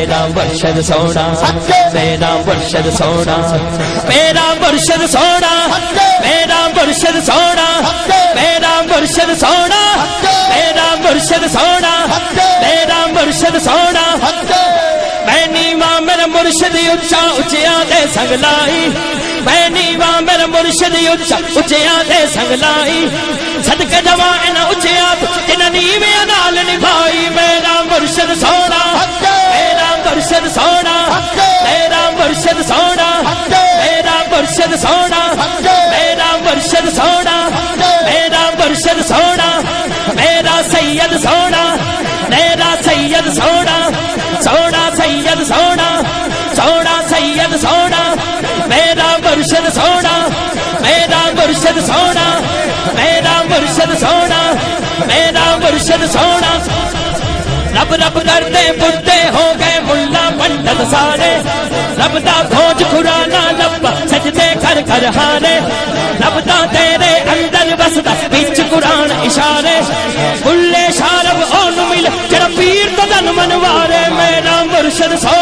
मेरा मुर्शिद सोना, मेरा मुर्शिद सोना, मेरा मुर्शिद सोना, मेरा मुर्शिद सोना, मेरा मुर्शिद सोना, मेरा मुर्शिद सोना, मेरा मुर्शिद सोना। मैं नीवा मेरा मुर्शिद उच्चा उच्चिया दे संगलाई, मैं नीवा मेरा मुर्शिद उच्चा उच्चिया दे संगलाई। सदके जवा इन उच्चिया जिन नीवे नाल निभाई। मेरा मुर्शिद सोना, मेरा मुर्शिद सोना, मेरा मुर्शिद सोना, मेरा मुर्शिद सोना, मेरा मुर्शिद सोना, मेरा मुर्शिद सोना, मेरा सैयद सोना, मेरा सैयद सोना, सोना सैयद सोना, सोना सैयद सोना, मेरा मुर्शिद सोना, मेरा मुर्शिद सोना, मेरा मुर्शिद सोना, मेरा मुर्शिद सोना। रब रब करते बुढ़े हो गए मुल्ला पंडित सारे, रब दा खोज खुराना लब्बा सजदे कर कर हारे। रब दा तेरे अंदर बसदा बिच कुरान इशारे, बुल्ले शारब ओन मिल जरा पीर तो धन मनवारे। मेरा मुर्शिद सोना,